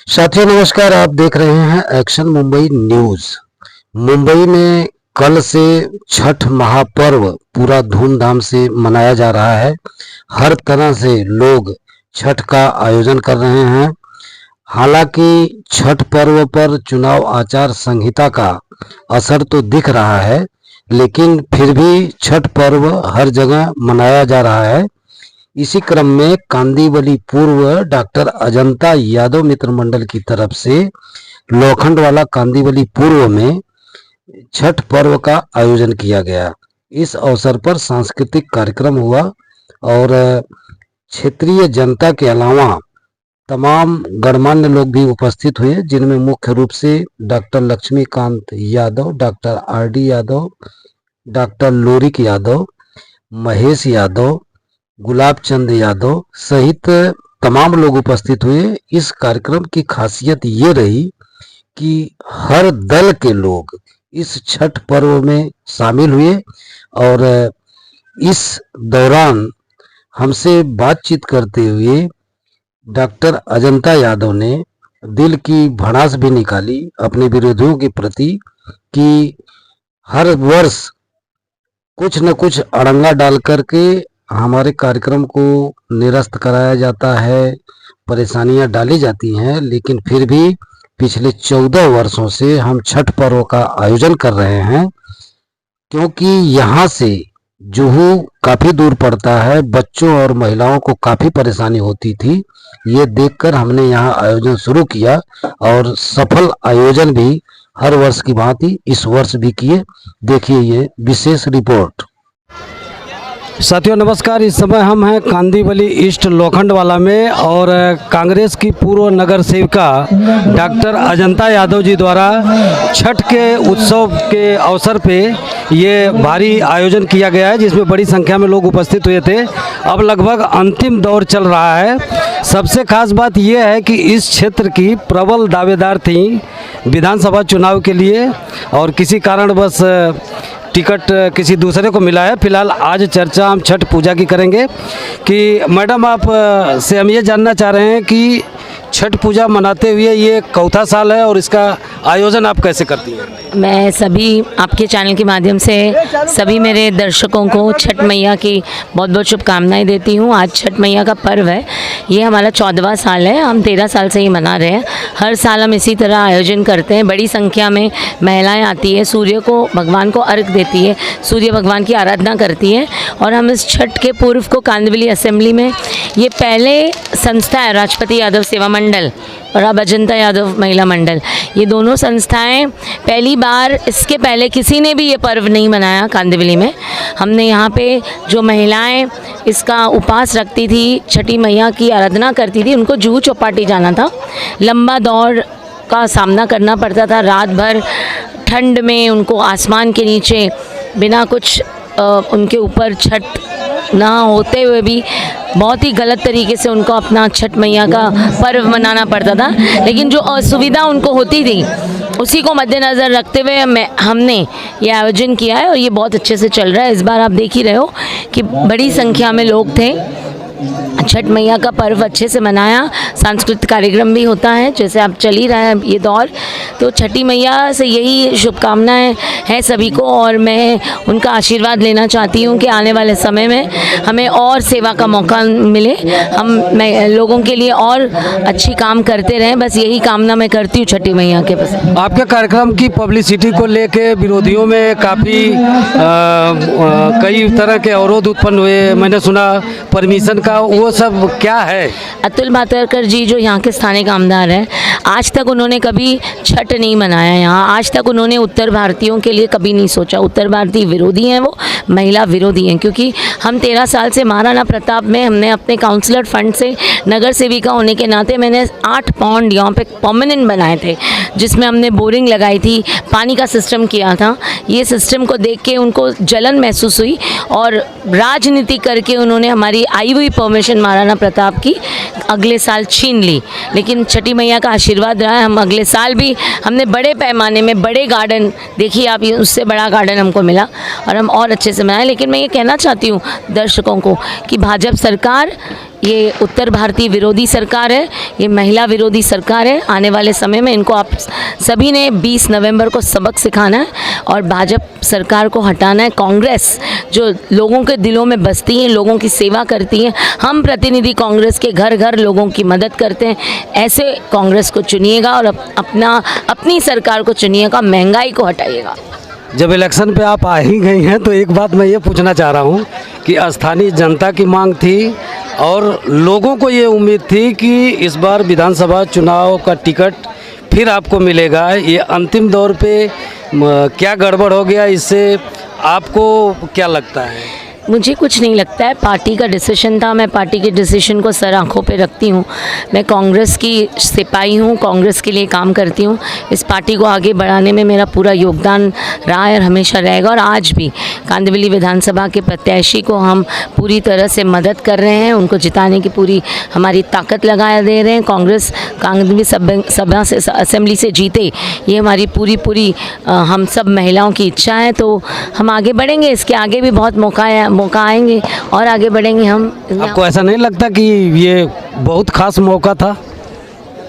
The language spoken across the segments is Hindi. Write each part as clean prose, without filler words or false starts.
साथियों नमस्कार। आप देख रहे हैं एक्शन मुंबई न्यूज। मुंबई में कल से छठ महापर्व पूरा धूमधाम से मनाया जा रहा है। हर तरह से लोग छठ का आयोजन कर रहे हैं। हालांकि छठ पर्व पर चुनाव आचार संहिता का असर तो दिख रहा है, लेकिन फिर भी छठ पर्व हर जगह मनाया जा रहा है। इसी क्रम में कांदिवली पूर्व डॉक्टर अजंता यादव मित्र मंडल की तरफ से लोखंडवाला कांदिवली पूर्व में छठ पर्व का आयोजन किया गया। इस अवसर पर सांस्कृतिक कार्यक्रम हुआ और क्षेत्रीय जनता के अलावा तमाम गणमान्य लोग भी उपस्थित हुए, जिनमें मुख्य रूप से doctor Laxmikant Yadav, doctor RD. Yadav, doctor Lorik Yadav, Mahesh Yadav, Gulab Chand Yadav सहित तमाम लोग उपस्थित हुए। इस कार्यक्रम की खासियत ये रही कि हर दल के लोग इस छठ पर्व में शामिल हुए और इस दौरान हमसे बातचीत करते हुए डॉक्टर अजंता यादव ने दिल की भड़ास भी निकाली अपने विरोधियों के प्रति कि हर वर्ष कुछ न कुछ अड़ंगा डाल करके हमारे कार्यक्रम को निरस्त कराया जाता है, परेशानियां डाली जाती हैं, लेकिन फिर भी पिछले 14 वर्षों से हम छठ पर्व का आयोजन कर रहे हैं। क्योंकि यहाँ से जुहू काफी दूर पड़ता है, बच्चों और महिलाओं को काफी परेशानी होती थी। ये देखकर हमने यहाँ आयोजन शुरू किया और सफल आयोजन भी हर वर्ष की भांति इस वर्ष भी किए। देखिए ये विशेष रिपोर्ट। साथियों नमस्कार। इस समय हम हैं कांदिवली ईस्ट लोखंडवाला में और कांग्रेस की पूर्व नगर सेविका डॉक्टर अजंता यादव जी द्वारा छठ के उत्सव के अवसर पे ये भारी आयोजन किया गया है, जिसमें बड़ी संख्या में लोग उपस्थित हुए थे। अब लगभग अंतिम दौर चल रहा है। सबसे खास बात यह है कि इस क्षेत्र की प्रबल दावेदार थी विधानसभा चुनाव के लिए और किसी कारणवश टिकट किसी दूसरे को मिला है। फिलहाल आज चर्चा हम छठ पूजा की करेंगे कि मैडम आप से हम ये जानना चाह रहे हैं कि छठ पूजा मनाते हुए ये चौथा साल है और इसका आयोजन आप कैसे करती हैं? मैं सभी आपके चैनल के माध्यम से सभी मेरे दर्शकों को छठ मैया की बहुत बहुत शुभकामनाएं देती हूँ। आज छठ मैया का पर्व है, ये हमारा 14वां साल है। हम 13 साल से ही मना रहे हैं। हर साल हम इसी तरह आयोजन करते हैं। बड़ी संख्या में महिलाएं आती है, सूर्य को भगवान को अर्घ देती है, सूर्य भगवान की आराधना करती है। और हम इस छठ के पूर्व को कांदिवली असेंबली में ये पहले संस्था है राजपति यादव सेवा मंडल और अब अजंता यादव महिला मंडल, ये दोनों संस्थाएं पहली बार, इसके पहले किसी ने भी ये पर्व नहीं मनाया कांदिवली में। हमने यहाँ पे जो महिलाएं इसका उपास रखती थी, छठी मैया की आराधना करती थी, उनको जुहू चौपाटी जाना था, लंबा दौड़ का सामना करना पड़ता था। रात भर ठंड में उनको आसमान के नीचे बिना कुछ उनके ऊपर छठ ना होते हुए भी बहुत ही गलत तरीके से उनको अपना छठ मैया का पर्व मनाना पड़ता था। लेकिन जो असुविधा उनको होती थी उसी को मद्देनज़र रखते हुए हमने ये आयोजन किया है और ये बहुत अच्छे से चल रहा है। इस बार आप देख ही रहे हो कि बड़ी संख्या में लोग थे। छठ मैया का पर्व अच्छे से मनाया, सांस्कृतिक कार्यक्रम भी होता है, जैसे आप चल ही रहे हैं ये दौर। तो छठी मैया से यही शुभकामनाएं हैं सभी को और मैं उनका आशीर्वाद लेना चाहती हूँ कि आने वाले समय में हमें और सेवा का मौका मिले, मैं लोगों के लिए और अच्छी काम करते रहें। बस यही कामना मैं करती हूँ छठी मैया के पास। आपके कार्यक्रम की पब्लिसिटी को लेके विरोधियों में काफ़ी कई तरह के अवरोध उत्पन्न हुए। मैंने सुना परमिशन का, वो सब क्या है? अतुल मातरकर जी जो यहाँ के स्थानीय कामदार हैं, आज तक उन्होंने कभी छठ नहीं मनाया यहाँ। आज तक उन्होंने उत्तर भारतीयों के लिए कभी नहीं सोचा। उत्तर भारतीय विरोधी हैं, वो महिला विरोधी हैं। क्योंकि हम 13 साल से महाराणा प्रताप में हमने अपने काउंसलर फंड से नगर सेविका होने के नाते मैंने 8 पॉन्ड यहाँ पे परमानेंट बनाए थे, जिसमें हमने बोरिंग लगाई थी, पानी का सिस्टम किया था। ये सिस्टम को देख के उनको जलन महसूस हुई और राजनीति करके उन्होंने हमारी आई हुई परमिशन महाराणा प्रताप की अगले साल छीन ली। लेकिन छठी मैया का आशीर्वाद रहा है, हम अगले साल भी हमने बड़े पैमाने में बड़े गार्डन, देखिए आप, ये उससे बड़ा गार्डन हमको मिला और हम और अच्छे से मनाएं। लेकिन मैं ये कहना चाहती हूँ दर्शकों को कि भाजपा सरकार ये उत्तर भारतीय विरोधी सरकार है, ये महिला विरोधी सरकार है। आने वाले समय में इनको आप सभी ने 20 नवंबर को सबक सिखाना है और भाजपा सरकार को हटाना है। कांग्रेस जो लोगों के दिलों में बसती है, लोगों की सेवा करती है, हम प्रतिनिधि कांग्रेस के घर घर लोगों की मदद करते हैं, ऐसे कांग्रेस को चुनिएगा और अपनी सरकार को चुनिएगा, महंगाई को हटाइएगा। जब इलेक्शन पे आप आ ही गई हैं तो एक बात मैं ये पूछना चाह रहा हूँ कि स्थानीय जनता की मांग थी और लोगों को ये उम्मीद थी कि इस बार विधानसभा चुनाव का टिकट फिर आपको मिलेगा। ये अंतिम दौर पे क्या गड़बड़ हो गया, इससे आपको क्या लगता है? मुझे कुछ नहीं लगता है, पार्टी का डिसीजन था, मैं पार्टी के डिसीजन को सर आंखों पे रखती हूँ। मैं कांग्रेस की सिपाही हूँ, कांग्रेस के लिए काम करती हूँ। इस पार्टी को आगे बढ़ाने में मेरा पूरा योगदान रहा है और हमेशा रहेगा। और आज भी कांदिवली विधानसभा के प्रत्याशी को हम पूरी तरह से मदद कर रहे हैं, उनको जिताने की पूरी हमारी ताकत लगा दे रहे हैं। कांग्रेस कांदिवली सभा से असेंबली से जीते, ये हमारी पूरी हम सब महिलाओं की इच्छा है। तो हम आगे बढ़ेंगे, इसके आगे भी बहुत मौका आएंगे और आगे बढ़ेंगे हम। आपको ऐसा नहीं लगता कि ये बहुत खास मौका था?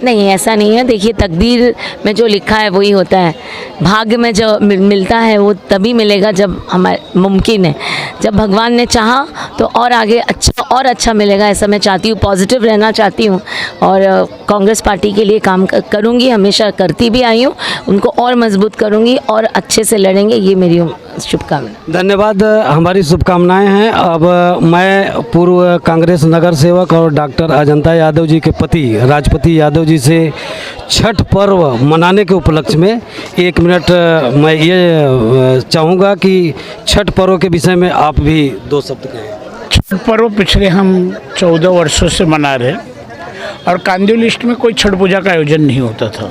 नहीं, ऐसा नहीं है। देखिए, तकदीर में जो लिखा है वही होता है। भाग्य में जो मिलता है वो तभी मिलेगा जब हमारे मुमकिन है। जब भगवान ने चाहा तो और आगे अच्छा मिलेगा, ऐसा मैं चाहती हूँ। पॉजिटिव रहना चाहती हूँ और कांग्रेस पार्टी के लिए काम करूँगी, हमेशा करती भी आई हूँ। उनको और मजबूत करूँगी और अच्छे से लड़ेंगे, ये मेरी शुभकामना। धन्यवाद, हमारी शुभकामनाएं हैं। अब मैं पूर्व कांग्रेस नगर सेवक और डॉक्टर अजंता यादव जी के पति राजपति यादव जी से छठ पर्व मनाने के उपलक्ष्य में 1 मिनट मैं ये चाहूँगा कि छठ पर्व के विषय में आप भी 2 शब्द कहें। छठ पर्व पिछले हम 14 वर्षों से मना रहे और कांदिवली ईस्ट में कोई छठ पूजा का आयोजन नहीं होता था,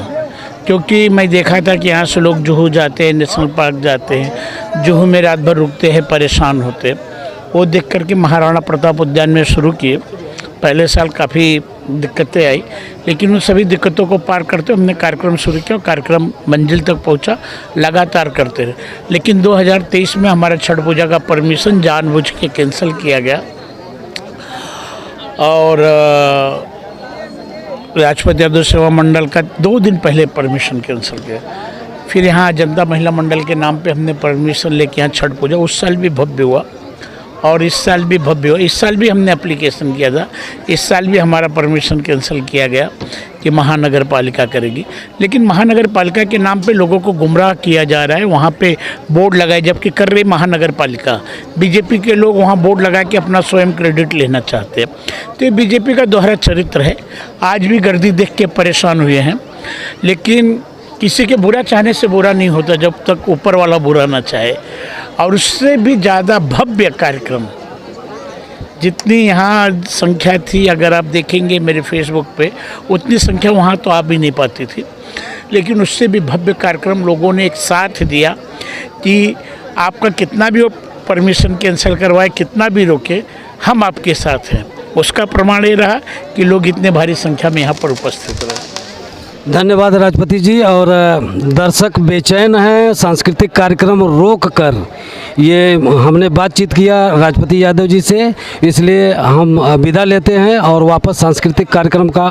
क्योंकि मैं देखा था कि यहाँ से लोग जुहू जाते हैं, नेशनल पार्क जाते हैं, जुहू में रात भर रुकते हैं, परेशान होते। वो देख करके महाराणा प्रताप उद्यान में शुरू किए। पहले साल काफ़ी दिक्कतें आई, लेकिन उन सभी दिक्कतों को पार करते हमने कार्यक्रम शुरू किया और कार्यक्रम मंजिल तक पहुंचा, लगातार करते रहे। लेकिन 2023 में हमारा छठ पूजा का परमिशन जानबूझ के कैंसिल किया गया और राजपति यादव सेवा मंडल का 2 दिन पहले परमिशन कैंसिल किया। फिर यहाँ जनता महिला मंडल के नाम पे हमने परमिशन लेके यहाँ छठ पूजा उस साल भी भव्य हुआ और इस साल भी भव्य हुआ। इस साल भी हमने एप्लीकेशन किया था, इस साल भी हमारा परमिशन कैंसिल किया गया कि महानगर पालिका करेगी। लेकिन महानगर पालिका के नाम पे लोगों को गुमराह किया जा रहा है। वहाँ पे बोर्ड लगाए, जबकि कर रही महानगर पालिका। बीजेपी के लोग वहाँ बोर्ड लगा के अपना स्वयं क्रेडिट लेना चाहते हैं। तो ये बीजेपी का दोहरा चरित्र है। आज भी गर्दी देख के परेशान हुए हैं, लेकिन किसी के बुरा चाहने से बुरा नहीं होता जब तक ऊपर वाला बुरा ना चाहे। और उससे भी ज़्यादा भव्य कार्यक्रम, जितनी यहाँ संख्या थी, अगर आप देखेंगे मेरे फेसबुक पे, उतनी संख्या वहाँ तो आ भी नहीं पाती थी। लेकिन उससे भी भव्य कार्यक्रम लोगों ने एक साथ दिया कि आपका कितना भी परमिशन कैंसिल करवाए, कितना भी रोके, हम आपके साथ हैं। उसका प्रमाण ये रहा कि लोग इतने भारी संख्या में यहाँ पर उपस्थित रहे। धन्यवाद राजपति जी। और दर्शक बेचैन हैं, सांस्कृतिक कार्यक्रम रोक कर ये हमने बातचीत किया राजपति यादव जी से, इसलिए हम विदा लेते हैं और वापस सांस्कृतिक कार्यक्रम का